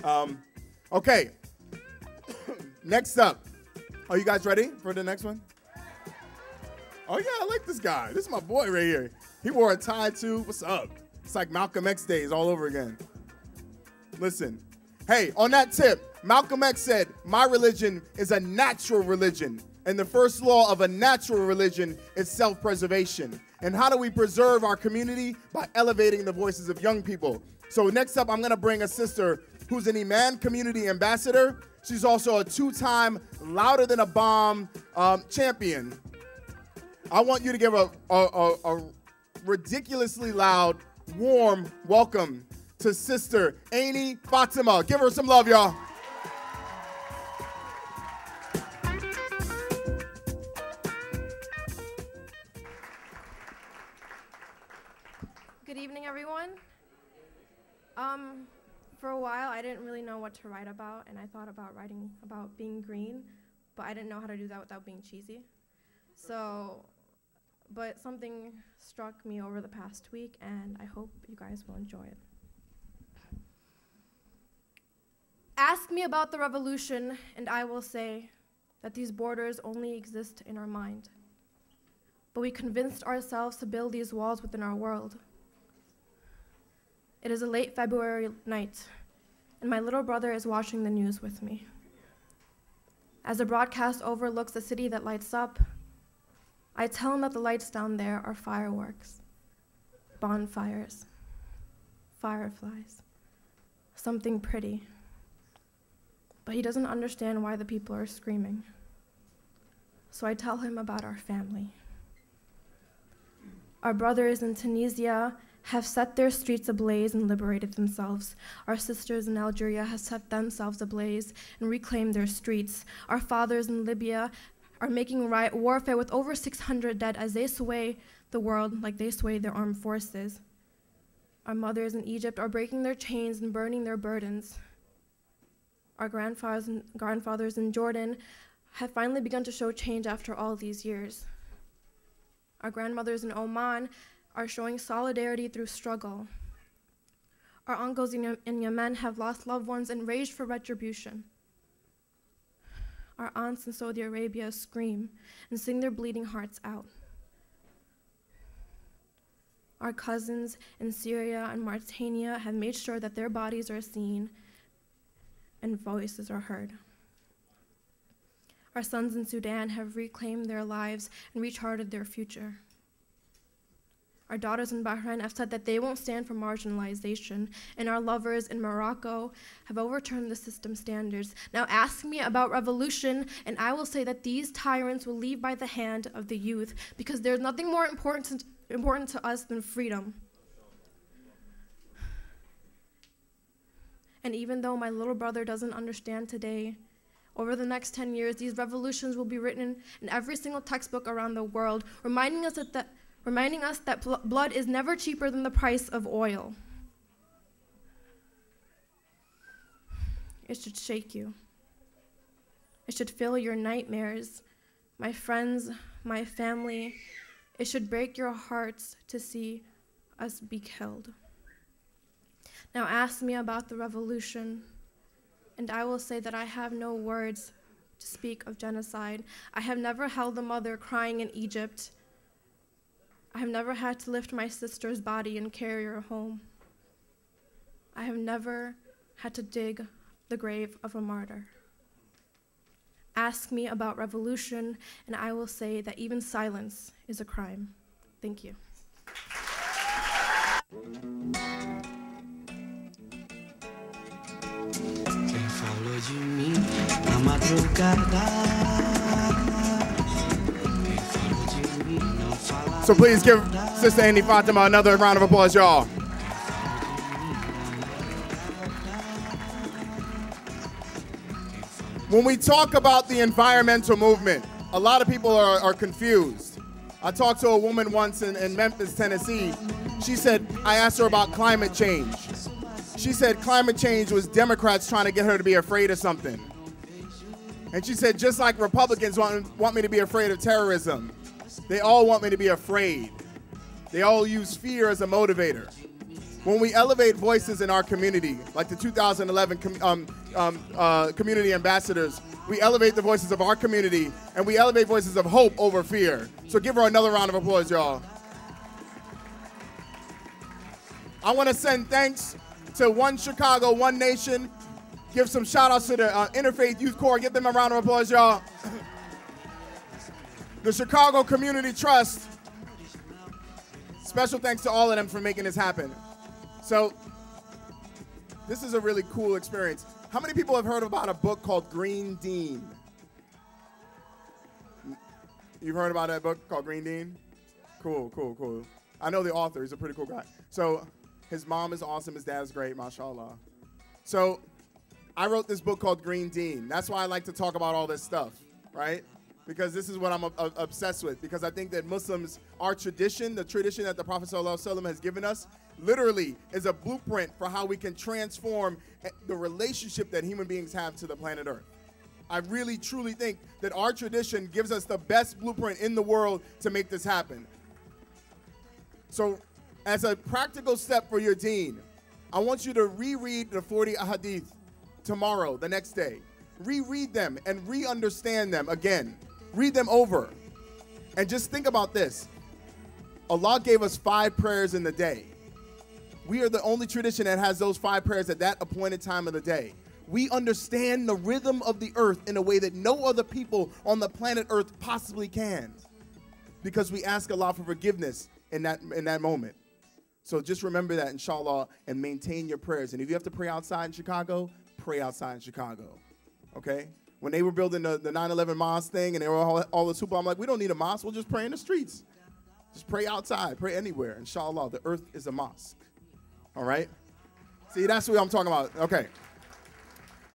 Okay. Next up. Are you guys ready for the next one? Oh, yeah, I like this guy. This is my boy right here. He wore a tie, too. What's up? It's like Malcolm X days all over again. Listen. Hey, on that tip, Malcolm X said, my religion is a natural religion. And the first law of a natural religion is self-preservation. And how do we preserve our community? By elevating the voices of young people. So next up, I'm going to bring a sister who's an Iman community ambassador. She's also a two-time Louder Than a Bomb champion. I want you to give a ridiculously loud, warm welcome to Sister Ainee Fatima. Give her some love, y'all. Good evening, everyone. For a while, I didn't really know what to write about, and I thought about writing about being green, but I didn't know how to do that without being cheesy. But something struck me over the past week, and I hope you guys will enjoy it. Ask me about the revolution, and I will say that these borders only exist in our mind. But we convinced ourselves to build these walls within our world. It is a late February night, and my little brother is watching the news with me. As the broadcast overlooks the city that lights up, I tell him that the lights down there are fireworks, bonfires, fireflies, something pretty. But he doesn't understand why the people are screaming. So I tell him about our family. Our brothers in Tunisia have set their streets ablaze and liberated themselves. Our sisters in Algeria have set themselves ablaze and reclaimed their streets. Our fathers in Libya are making warfare with over 600 dead as they sway the world like they sway their armed forces. Our mothers in Egypt are breaking their chains and burning their burdens. Our grandfathers in Jordan have finally begun to show change after all these years. Our grandmothers in Oman are showing solidarity through struggle. Our uncles in Yemen have lost loved ones and raged for retribution. Our aunts in Saudi Arabia scream and sing their bleeding hearts out. Our cousins in Syria and Mauritania have made sure that their bodies are seen and voices are heard. Our sons in Sudan have reclaimed their lives and recharted their future. Our daughters in Bahrain have said that they won't stand for marginalization, and our lovers in Morocco have overturned the system standards. Now ask me about revolution, and I will say that these tyrants will leave by the hand of the youth, because there's nothing more important to us than freedom. And even though my little brother doesn't understand today, over the next 10 years, these revolutions will be written in every single textbook around the world, reminding us that blood is never cheaper than the price of oil. It should shake you. It should fill your nightmares. My friends, my family, it should break your hearts to see us be killed. Now ask me about the revolution, and I will say that I have no words to speak of genocide. I have never held a mother crying in Egypt. I have never had to lift my sister's body and carry her home. I have never had to dig the grave of a martyr. Ask me about revolution, and I will say that even silence is a crime. Thank you. So please give Sister Ainee Fatima another round of applause, y'all. When we talk about the environmental movement, a lot of people are confused. I talked to a woman once in Memphis, Tennessee. She said, I asked her about climate change. She said climate change was Democrats trying to get her to be afraid of something. And she said, just like Republicans want me to be afraid of terrorism, they all want me to be afraid. They all use fear as a motivator. when we elevate voices in our community, like the 2011 community ambassadors, we elevate the voices of our community, and we elevate voices of hope over fear. So give her another round of applause, y'all. I want to send thanks to One Chicago, One Nation. Give some shout-outs to the Interfaith Youth Corps. Give them a round of applause, y'all. The Chicago Community Trust. Special thanks to all of them for making this happen. So, this is a really cool experience. How many people have heard about a book called Green Dean? You've heard about that book called Green Dean? Cool, cool, cool. I know the author. He's a pretty cool guy. So, his mom is awesome. His dad's great, mashallah. So, I wrote this book called Green Dean. That's why I like to talk about all this stuff, right? Because this is what I'm obsessed with. Because I think that Muslims, our tradition, the tradition that the Prophet ﷺ has given us, literally is a blueprint for how we can transform the relationship that human beings have to the planet Earth. I really, truly think that our tradition gives us the best blueprint in the world to make this happen. So, as a practical step for your deen, I want you to reread the 40 ahadith tomorrow, the next day. Reread them and re-understand them again. Read them over. And just think about this. Allah gave us 5 prayers in the day. We are the only tradition that has those 5 prayers at that appointed time of the day. We understand the rhythm of the earth in a way that no other people on the planet Earth possibly can. Because we ask Allah for forgiveness in that moment. So just remember that, inshallah, and maintain your prayers. And if you have to pray outside in Chicago, pray outside in Chicago. Okay? When they were building the 9/11 mosque thing and they were all this hoopla, I'm like, we don't need a mosque. We'll just pray in the streets. Just pray outside. Pray anywhere. Inshallah, the earth is a mosque. All right? See, that's what I'm talking about. Okay.